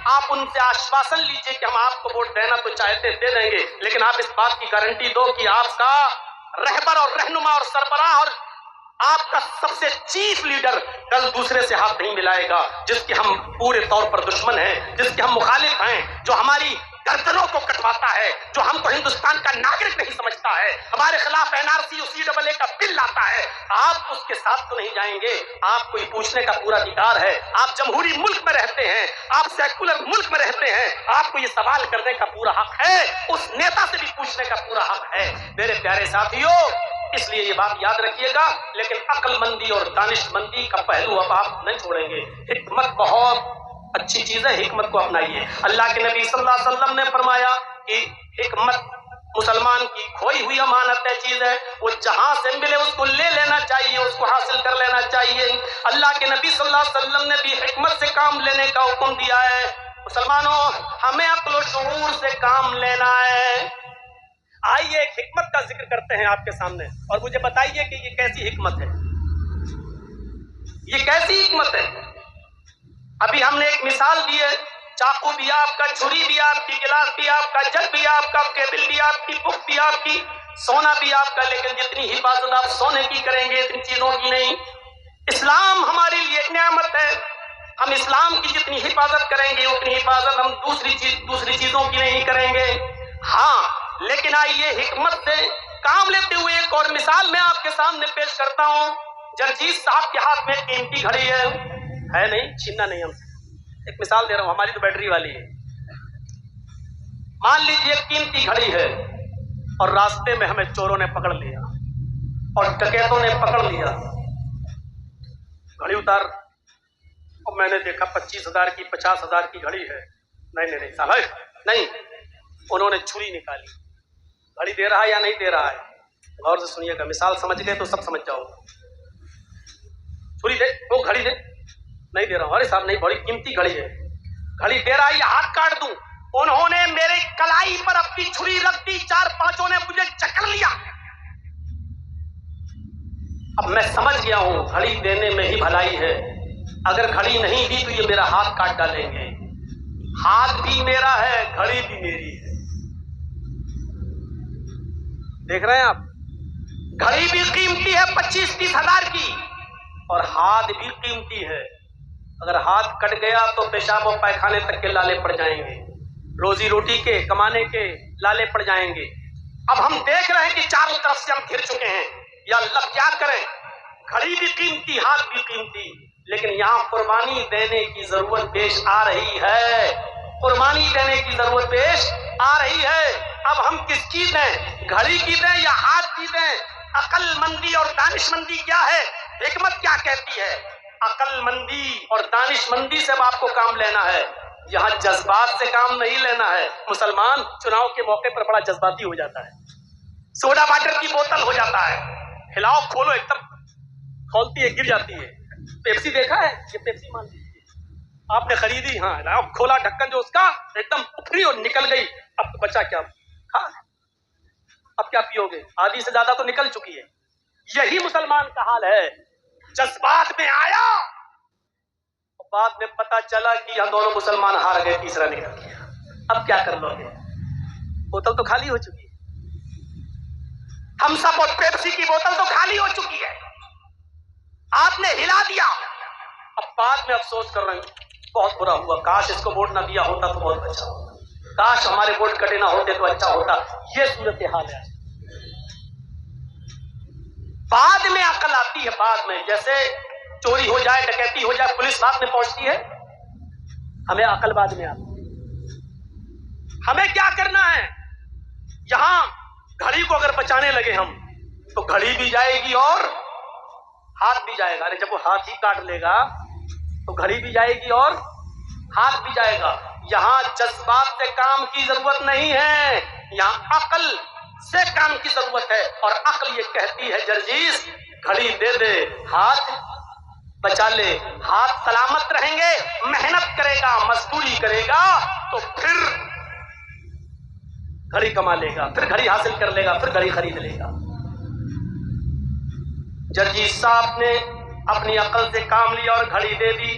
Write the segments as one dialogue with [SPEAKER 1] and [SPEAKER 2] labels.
[SPEAKER 1] آپ ان سے آشواسن لیجئے کہ ہم آپ کو ووٹ دینا تو چاہتے دے دیں گے، لیکن آپ اس بات کی گارنٹی دو کہ آپ کا رہبر اور رہنما اور سربراہ اور آپ کا سب سے چیف لیڈر کل دوسرے سے ہاتھ نہیں ملائے گا جس کے ہم پورے طور پر دشمن ہیں، جس کے ہم مخالف ہیں، جو ہماری گردنوں کو کٹواتا ہے، جو ہم کو ہندوستان کا ناگرک نہیں سمجھتا ہے، ہمارے خلاف NRC اور CAA کا بل لاتا ہے، آپ اس کے ساتھ تو نہیں جائیں گے؟ آپ کو یہ پوچھنے کا پورا ادھیکار ہے، آپ جمہوری ملک میں رہتے ہیں، آپ سیکولر ملک میں رہتے ہیں، آپ کو یہ سوال کرنے کا پورا حق ہے، اس نیتا سے بھی پوچھنے کا پورا حق ہے۔ میرے پیارے ساتھیوں، اس لیے یہ بات یاد رکھیے گا، لیکن عقل مندی اور دانش مندی کا پہلو اب آپ نہیں چھوڑیں گے۔ حکمت بہت اچھی چیز ہے، حکمت کو اپنائیے۔ اللہ کے نبی صلی اللہ علیہ وسلم نے فرمایا کہ حکمت مسلمان کی کھوئی ہوئی امانت ہے، چیز ہے، وہ جہاں سے ملے اس کو لے لینا چاہیے، اس کو حاصل کر لینا چاہیے۔ اللہ کے نبی صلی اللہ علیہ وسلم نے بھی حکمت سے کام لینے کا حکم دیا ہے۔ مسلمانوں، ہمیں عقل و شعور سے کام لینا ہے۔ آئیے ایک حکمت کا ذکر کرتے ہیں آپ کے سامنے، اور مجھے بتائیے کہ یہ کیسی حکمت ہے، یہ کیسی حکمت ہے۔ ابھی ہم نے ایک مثال دی ہے، چاقو بھی آپ کا، چھری بھی آپ کی، گلاس بھی آپ کا، جگ بھی آپ کا، کیبل بھی آپ کی، بک بھی آپ کی، سونا بھی آپ کا، لیکن جتنی حفاظت آپ سونے کی کریں گے اتنی چیزوں کی نہیں۔ اسلام ہمارے لیے ایک نعمت ہے، ہم اسلام کی جتنی حفاظت کریں گے اتنی حفاظت ہم دوسری چیزوں کی نہیں کریں گے۔ ہاں، لیکن آئیے حکمت سے کام لیتے ہوئے ایک اور مثال میں آپ کے سامنے پیش کرتا ہوں۔ جرجیت صاحب کے ہاتھ میں قیمتی گھڑی ہے نہیں، چھیننا نہیں ہم سے، ایک مثال دے رہا ہوں، ہماری تو بیٹری والی ہے۔ مان لیجیے ایک قیمتی گھڑی ہے اور راستے میں ہمیں چوروں نے پکڑ لیا اور ڈکیتوں نے پکڑ لیا، گھڑی اتار، اور میں نے دیکھا 25,000 کی 50,000 کی گھڑی ہے، نہیں صاحب نہیں، انہوں نے چھری نکالی، گھڑی دے رہا ہے یا نہیں دے رہا ہے؟ غور سے سنیے گا، مثال سمجھ گئے تو سب سمجھ جاؤ۔ چھری دے، وہ گھڑی دے، نہیں دے رہا ہوں، ارے صاحب نہیں، بڑی قیمتی گھڑی ہے، گھڑی دے رہا ہے یا ہاتھ کاٹ دوں؟ انہوں نے میرے کلائی پر اپنی چھری رکھ دی، 4-5 نے مجھے جکڑ لیا۔ اب میں سمجھ گیا ہوں گھڑی دینے میں ہی بھلائی ہے، اگر گھڑی نہیں دی تو یہ میرا ہاتھ کاٹ ڈالیں گے۔ ہاتھ بھی میرا ہے، گھڑی بھی میری ہے، دیکھ رہے ہیں آپ، گھڑی بھی قیمتی ہے 25-30 ہزار کی، اور ہاتھ بھی قیمتی ہے۔ اگر ہاتھ کٹ گیا تو پیشاب و پائخانے تک کے لالے پڑ جائیں گے، روزی روٹی کے، کمانے کے لالے پڑ جائیں گے۔ اب ہم دیکھ رہے ہیں کہ چاروں طرف سے ہم گھر چکے ہیں، یا اللہ کیا کریں، گھڑی بھی قیمتی، ہاتھ بھی قیمتی، لیکن یہاں قربانی دینے کی ضرورت پیش آ رہی ہے، قربانی دینے کی ضرورت پیش آ رہی ہے۔ اب ہم کس کی دیں، گھڑی کی دیں یا ہاتھ کی دیں؟ عقل مندی اور دانش مندی کیا ہے، حکمت کیا کہتی ہے؟ عقل مندی اور دانش مندی سے آپ کو کام لینا ہے، یہاں جذبات سے کام نہیں لینا ہے۔ مسلمان چناؤ کے موقع پر بڑا جذباتی ہو جاتا ہے، سوڈا واٹر کی بوتل ہو جاتا ہے، ہلاؤ کھولو ایک دم کھولتی ہے گر جاتی ہے۔ پیپسی دیکھا ہے، یہ پیپسی مان لیجیے آپ نے خریدی، ہاں ہلاؤ کھولا ڈھکن جو اس کا ایک دم اپھری اور نکل گئی، اب تو بچا کیا کھا، اب کیا پیو گے، آدھی سے زیادہ تو نکل چکی ہے۔ یہی مسلمان کا حال ہے، جذبات میں آیا، بعد میں پتا چلا کہ یہ دونوں مسلمان ہار گئے، تیسرا نکل گیا، اب کیا کر لو گے، بوتل تو خالی ہو چکی ہے، ہم سب اور پیپسی کی بوتل تو خالی ہو چکی ہے، آپ نے ہلا دیا، اب بعد میں افسوس کر رہے ہیں بہت برا ہوا، کاش اس کو ووٹ نہ دیا ہوتا تو بہت اچھا ہوتا، کاش ہمارے ووٹ کٹے نہ ہوتے تو اچھا ہوتا۔ یہ صورتحال ہے، بعد میں عقل آتی ہے، بعد میں جیسے چوری ہو جائے، ڈکیتی ہو جائے، پولیس بعد میں پہنچتی ہے، ہمیں عقل بعد میں آتی ہے۔ ہمیں کیا کرنا ہے، یہاں گھڑی کو اگر بچانے لگے ہم تو گھڑی بھی جائے گی اور ہاتھ بھی جائے گا، ارے جب وہ ہاتھ ہی کاٹ لے گا تو گھڑی بھی جائے گی اور ہاتھ بھی جائے گا۔ یہاں جذبات سے کام کی ضرورت نہیں ہے، یہاں عقل سے کام کی ضرورت ہے، اور عقل یہ کہتی ہے جرجیس گھڑی دے دے، ہاتھ بچا لے، ہاتھ سلامت رہیں گے، محنت کرے گا، مزدوری کرے گا تو پھر گھڑی کما لے گا، پھر گھڑی حاصل کر لے گا، پھر گھڑی خرید لے گا۔ جرجیت صاحب نے اپنی عقل سے کام لیا اور گھڑی دے دی،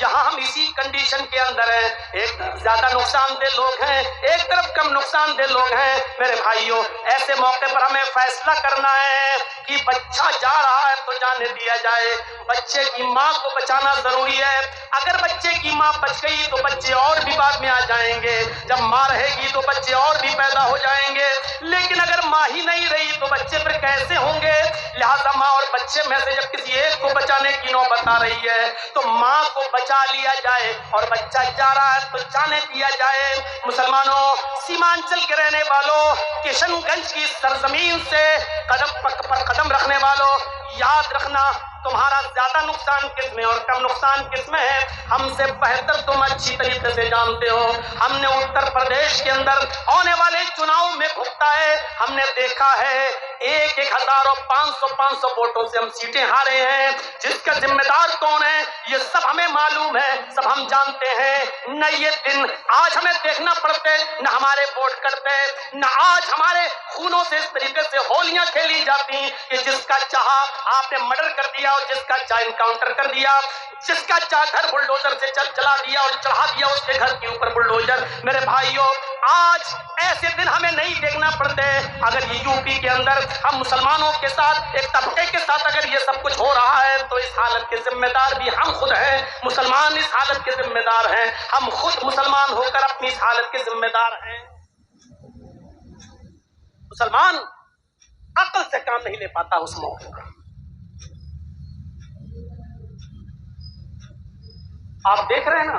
[SPEAKER 1] یہاں ہم اسی کنڈیشن کے اندر ہیں. ایک زیادہ نقصان دہ لوگ ہیں, ایک طرف کم نقصان دہ لوگ ہیں. میرے بھائیوں, ایسے موقع پر ہمیں فیصلہ کرنا ہے کہ بچہ جا رہا ہے تو جانے دیا جائے. بچے کی ماں کو بچانا ضروری ہے. اگر بچے کی ماں بچ گئی تو بچے اور بھی بعد میں آ جائیں گے. جب ماں رہے گی تو بچے اور بھی پیدا ہو جائیں گے. لیکن اگر ماں ہی نہیں رہی تو بچے پھر کیسے ہوں گے؟ لہذا ماں اور بچے میں سے جب کسی ایک کو بچانے کی نوبت آ رہی ہے تو ماں کو بچا لیا جائے, اور بچہ جا رہا ہے تو جانے دیا جائے. مسلمانوں, سیمانچل کے رہنے والوں, کشن گنج کی سرزمین سے قدم پر قدم رکھنے والوں, یاد رکھنا تمہارا زیادہ نقصان کس میں اور کم نقصان کس میں ہے ہم سے بہتر تم اچھی طریقے سے جانتے ہو. ہم نے اتر پردیش کے اندر ہونے والے چناؤ میں بھگتا ہے. ہم نے دیکھا ہے 1,000 اور 500 ووٹوں سے ہم سیٹیں ہارے ہیں. جس کا ذمہ دار کون ہے یہ سب ہمیں معلوم ہے, سب ہم جانتے ہیں. نہ یہ دن آج ہمیں دیکھنا پڑتے, نہ ہمارے ووٹ کرتے, نہ آج ہمارے خونوں سے اس طریقے سے ہولیاں کھیلی جاتی کہ جس کا چاہا آپ نے مرڈر کر دیا اور جس کا چاہ انکاؤنٹر کر دیا, جس کا چاہ گھر بلڈوزر سے چلا دیا اور چڑھا دیا اس کے گھر کے اوپر بلڈوزر. میرے بھائیوں, آج ایسے دن ہمیں نہیں دیکھنا پڑتے. اگر یہ یو پی کے اندر ہم مسلمانوں کے ساتھ ایک طبقے کے ساتھ اگر یہ سب کچھ ہو رہا ہے تو اس حالت کے ذمہ دار بھی ہم خود ہیں. مسلمان اس حالت کے ذمہ دار ہیں, ہم خود مسلمان ہو کر اپنی اس حالت کے ذمہ دار ہیں. مسلمان عقل سے کام نہیں لے پاتا اس موقع پر. آپ دیکھ رہے ہیں نا,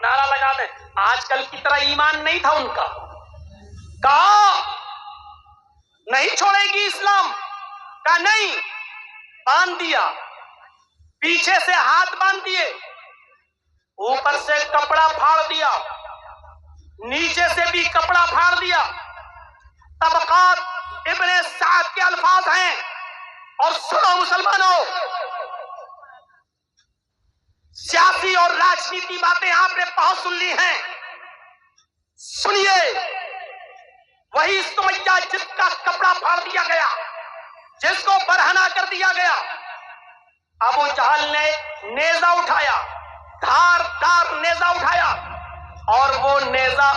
[SPEAKER 1] نعرہ لگا دیں. آج کل کی طرح ایمان نہیں تھا ان کا. کہا نہیں چھوڑے گی اسلام, کہا نہیں, باندھ دیا, پیچھے سے ہاتھ باندھ دیے, اوپر سے کپڑا پھاڑ دیا, نیچے سے بھی کپڑا پھاڑ دیا. طبقات ابن سعد کے الفاظ ہیں, اور سنو مسلمانوں, سیاسی اور راجنیتی باتیں آپ نے بہت سن لی ہیں, سنیے. وہی سمیہ جس کا کپڑا پھاڑ دیا گیا, جس کو برہنہ کر دیا گیا, ابو جہل نے نیزہ اٹھایا, دھار نیزہ اٹھایا, اور وہ نیزہ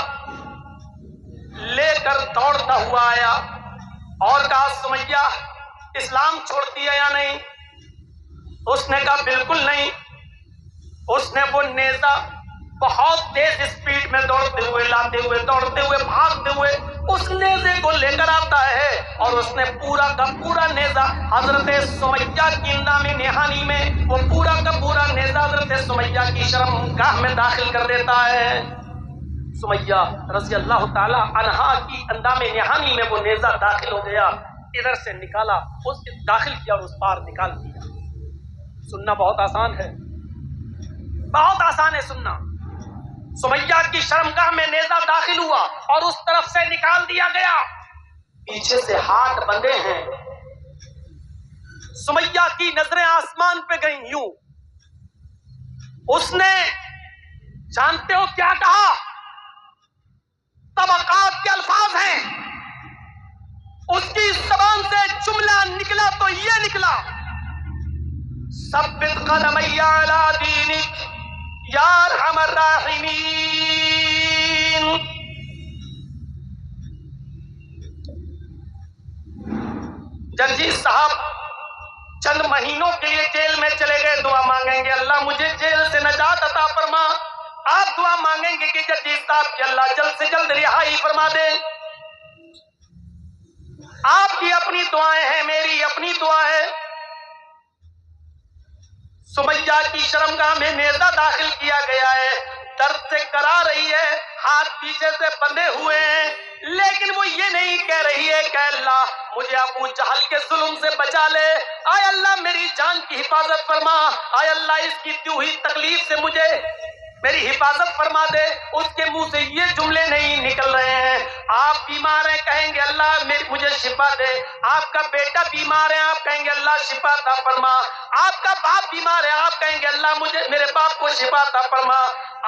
[SPEAKER 1] لے کر دوڑتا ہوا آیا اور کہا سمیہ اسلام چھوڑتی ہے یا نہیں؟ اس نے کہا بالکل نہیں. اس نے وہ نیزہ بہت تیز اسپیڈ میں دوڑتے ہوئے, لاتے ہوئے, دوڑتے ہوئے, بھاگتے ہوئے اس نیزے کو لے کر آتا ہے, اور اس نے پورا کا پورا نیزہ حضرت سمیہ کی نام نہانی میں, وہ پورا کا پورا نیزہ حضرت سمیہ کی شرمگاہ میں داخل کر دیتا ہے. سمیہ رضی اللہ تعالی عنہا کی اندام نہانی میں وہ نیزہ داخل ہو گیا, ادھر سے نکالا, اس کے داخل کیا اور اس پار نکال دیا. سننا بہت آسان ہے, بہت آسان ہے سننا. سمیہ کی شرمگاہ میں نیزہ داخل ہوا اور اس طرف سے نکال دیا گیا, پیچھے سے ہاتھ بندھے ہیں. سمیہ کی نظریں آسمان پہ گئیں یوں. اس نے جانتے ہو کیا کہا؟ طبقات کے الفاظ ہیں, اس کی زبان سے جملہ نکلا تو یہ نکلا, ثبت قدمی علی دینک یا ارحم الراحمین. جنجی صاحب چند مہینوں کے لیے جیل میں چلے گئے, دعا مانگیں گے اللہ مجھے جیل سے نجات عطا فرما. آپ دعا مانگیں گے کہ جنجی صاحب کی اللہ جلد سے جلد رہائی فرما دے. آپ کی اپنی دعائیں ہیں, میری اپنی دعا ہے. سمیہ کی شرمگاہ میں نیزہ داخل کیا گیا ہے, درد سے کرا رہی ہے, ہاتھ پیچھے سے بندھے ہوئے ہیں, لیکن وہ یہ نہیں کہہ رہی ہے کہ اللہ مجھے ابو جہل کے ظلم سے بچا لے, آئے اللہ میری جان کی حفاظت فرما, آئے اللہ اس کی دی ہوئی تکلیف سے مجھے میری حفاظت فرما دے. اس کے منہ سے یہ جملے نہیں نکل رہے ہیں. آپ بیمار ہیں, کہیں گے اللہ مجھے شفا دے. آپ کا بیٹا بیمار ہے, آپ کہیں گے اللہ شفا عطا فرما. آپ کا باپ بیمار ہے, آپ کہیں گے اللہ مجھے میرے باپ کو شفا عطا فرما.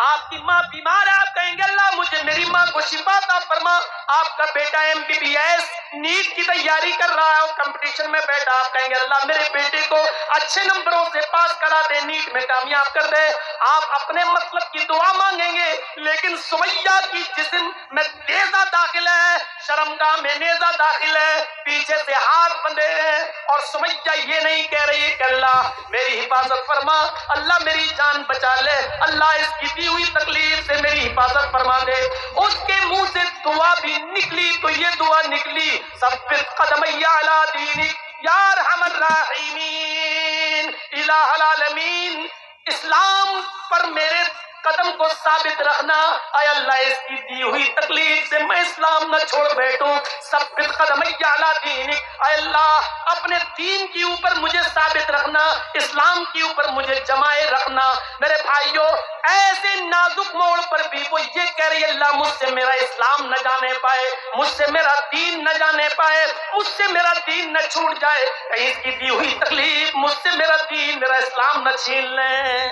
[SPEAKER 1] آپ کی ماں بیمار ہے, آپ کہیں گے اللہ مجھے میری ماں کو شفا عطا فرما. آپ کا بیٹا MBBS نیٹ کی تیاری کر رہا ہے اور کمپٹیشن میں بیٹھا, آپ کہیں گے اللہ میرے بیٹے کو اچھے نمبروں سے پاس کرا دے, نیٹ میں کامیاب کر دے. آپ اپنے مطلب کی دعا مانگیں گے, لیکن سمیہ کی جسم میں نیزہ داخل ہے, شرمگاہ میں نیزہ داخل ہے, پیچھے سے ہاتھ بندھے ہیں, اور سمیہ یہ نہیں کہہ رہی کہ اللہ میری حفاظت فرما, اللہ میری جان بچا لے, اللہ اس کی دی ہوئی تکلیف سے میری حفاظت فرما دے. اس کے منہ سے دعا بھی نکلی تو یہ دعا نکلی, ثبت قدمی علی دینک یا ارحم الراحمین. الہ العالمین اسلام پر میرے قدم کو ثابت رکھنا, اے اللہ اس کی دی ہوئی تکلیف سے میں اسلام نہ چھوڑ بیٹھوں. ثبت قدمی علی دینک, اے اللہ اپنے دین کے اوپر مجھے ثابت رکھنا, اسلام کے اوپر مجھے جمائے رکھنا. میرے بھائیوں ایسے نازک موڑ پر بھی وہ یہ کہہ رہی ہے اللہ مجھ سے میرا اسلام نہ جانے پائے, مجھ سے میرا دین نہ جانے پائے, مجھ سے میرا دین نہ چھوٹ جائے, کہیں اس کی دی ہوئی تکلیف مجھ سے میرا دین میرا اسلام نہ چھین لیں.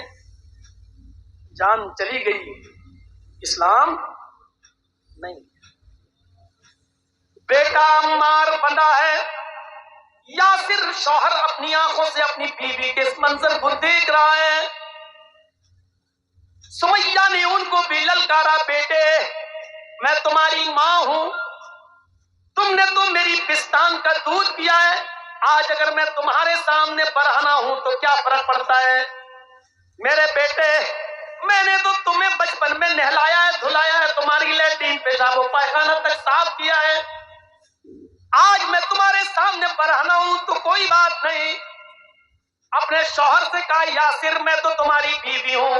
[SPEAKER 1] جان چلی گئی, اسلام نہیں. بیٹا عمار بندہ ہے, یاسر شوہر اپنی آنکھوں سے اپنی بیوی کے اس منظر کو دیکھ رہا ہے. سمیہ نے ان کو بھی للکارا, بیٹے میں تمہاری ماں ہوں, تم نے تو میری پستان کا دودھ پیا ہے, آج اگر میں تمہارے سامنے برہنہ ہوں تو کیا فرق پڑتا ہے؟ میرے بیٹے میں نے تو تمہیں بچپن میں نہلایا ہے, دھلایا ہے, تمہاری لیٹرین پیشاب و پائخانہ تک صاف کیا ہے, آج میں تمہارے سامنے برہنہ ہوں تو کوئی بات نہیں. اپنے شوہر سے کہا یاسر میں تو تمہاری بیوی ہوں,